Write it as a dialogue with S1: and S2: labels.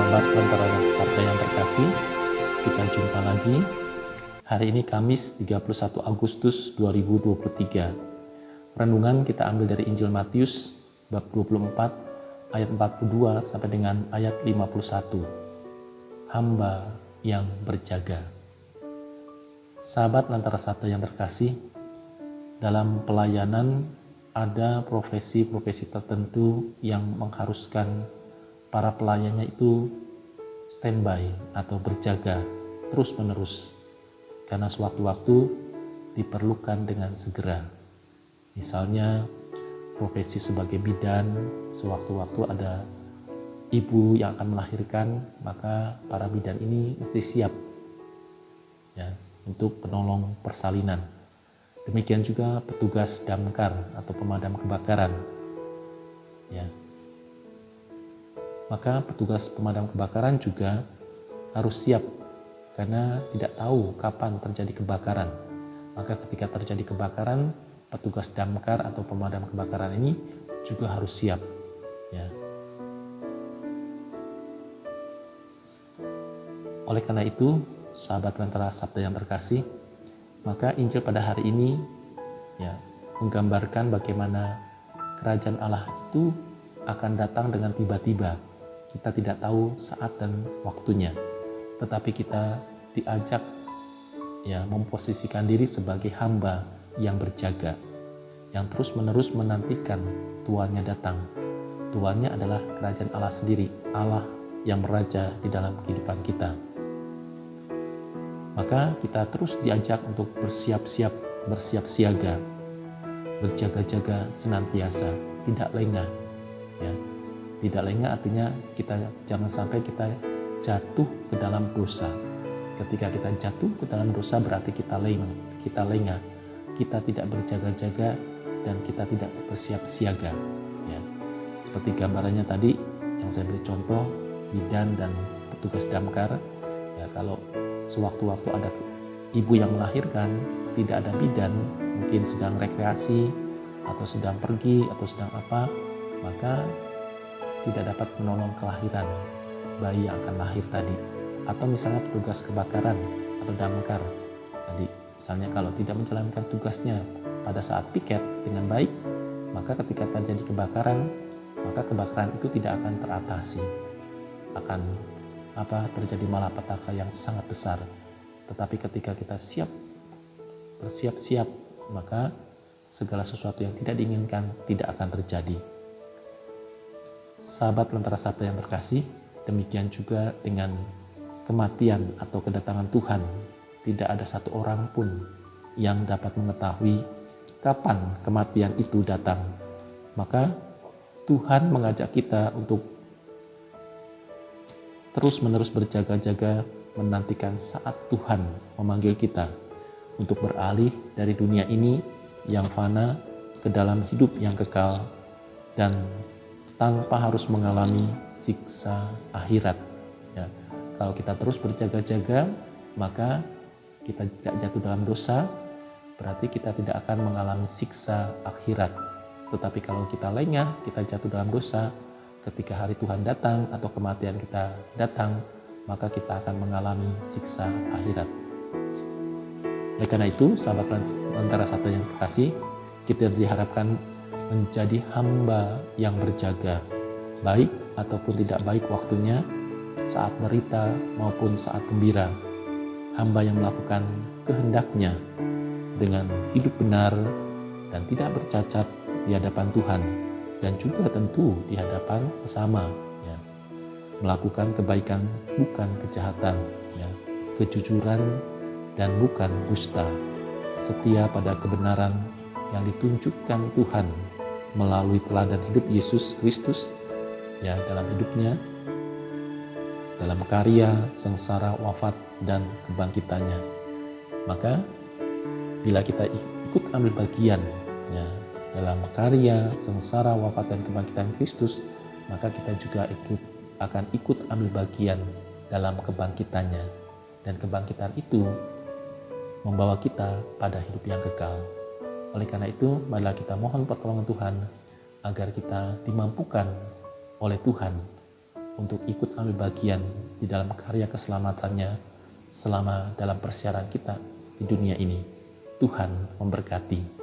S1: Sahabat Lentera Sabda yang terkasih, kita jumpa lagi. Hari ini Kamis 31 Agustus 2023. Renungan kita ambil dari Injil Matius bab 24 ayat 42 sampai dengan ayat 51. Hamba yang berjaga. Sahabat Lentera Sabda yang terkasih, dalam pelayanan ada profesi-profesi tertentu yang mengharuskan para pelayannya itu standby atau berjaga terus-menerus karena sewaktu-waktu diperlukan dengan segera. Misalnya profesi sebagai bidan, sewaktu-waktu ada ibu yang akan melahirkan, maka para bidan ini mesti siap ya untuk penolong persalinan. Demikian juga petugas damkar atau pemadam kebakaran. Ya. Maka petugas pemadam kebakaran juga harus siap karena tidak tahu kapan terjadi kebakaran. Maka ketika terjadi kebakaran, petugas damkar atau pemadam kebakaran ini juga harus siap. Ya. Oleh karena itu, sahabat Lentera Sabda yang terkasih, maka Injil pada hari ini ya menggambarkan bagaimana kerajaan Allah itu akan datang dengan tiba-tiba. Kita tidak tahu saat dan waktunya, tetapi kita diajak ya memposisikan diri sebagai hamba yang berjaga, yang terus-menerus menantikan Tuannya datang. Tuannya adalah kerajaan Allah sendiri, Allah yang beraja di dalam kehidupan kita. Maka kita terus diajak untuk bersiap siaga, berjaga-jaga senantiasa, tidak lengah. Ya. Tidak lengah artinya kita jangan sampai kita jatuh ke dalam dosa. Ketika kita jatuh ke dalam dosa berarti kita lengah, kita tidak berjaga-jaga dan kita tidak bersiap siaga. Ya. Seperti gambarannya tadi yang saya beri contoh, bidan dan petugas damkar. Ya, kalau sewaktu-waktu ada ibu yang melahirkan, tidak ada bidan, mungkin sedang rekreasi atau sedang pergi atau sedang apa, maka tidak dapat menolong kelahiran bayi yang akan lahir tadi. Atau misalnya petugas kebakaran atau damkar tadi, misalnya kalau tidak menjalankan tugasnya pada saat piket dengan baik, maka ketika terjadi kebakaran, maka kebakaran itu tidak akan teratasi, akan terjadi malapetaka yang sangat besar. Tetapi ketika kita bersiap-siap, maka segala sesuatu yang tidak diinginkan tidak akan terjadi. Sahabat Lentera Sabda yang terkasih, demikian juga dengan kematian atau kedatangan Tuhan. Tidak ada satu orang pun yang dapat mengetahui kapan kematian itu datang. Maka Tuhan mengajak kita untuk terus-menerus berjaga-jaga menantikan saat Tuhan memanggil kita untuk beralih dari dunia ini yang fana ke dalam hidup yang kekal dan tanpa harus mengalami siksa akhirat. Ya. Kalau kita terus berjaga-jaga, maka kita tidak jatuh dalam dosa, berarti kita tidak akan mengalami siksa akhirat. Tetapi kalau kita lengah, kita jatuh dalam dosa, ketika hari Tuhan datang atau kematian kita datang, maka kita akan mengalami siksa akhirat. Oleh karena itu, sahabat Lentera Sabda yang terkasih, kita diharapkan menjadi hamba yang berjaga, baik ataupun tidak baik waktunya, saat derita maupun saat gembira. Hamba yang melakukan kehendaknya dengan hidup benar dan tidak bercacat di hadapan Tuhan dan juga tentu di hadapan sesama. Ya. Melakukan kebaikan bukan kejahatan, ya. Kejujuran dan bukan dusta. Setia pada kebenaran yang ditunjukkan Tuhan melalui teladan hidup Yesus Kristus ya dalam hidupnya, dalam karya, sengsara, wafat, dan kebangkitannya. Maka bila kita ikut ambil bagian ya dalam karya, sengsara, wafat, dan kebangkitan Kristus, maka kita juga akan ikut ambil bagian dalam kebangkitannya. Dan kebangkitan itu membawa kita pada hidup yang kekal. Oleh karena itu, marilah kita mohon pertolongan Tuhan agar kita dimampukan oleh Tuhan untuk ikut ambil bagian di dalam karya keselamatannya selama dalam persiaran kita di dunia ini. Tuhan memberkati.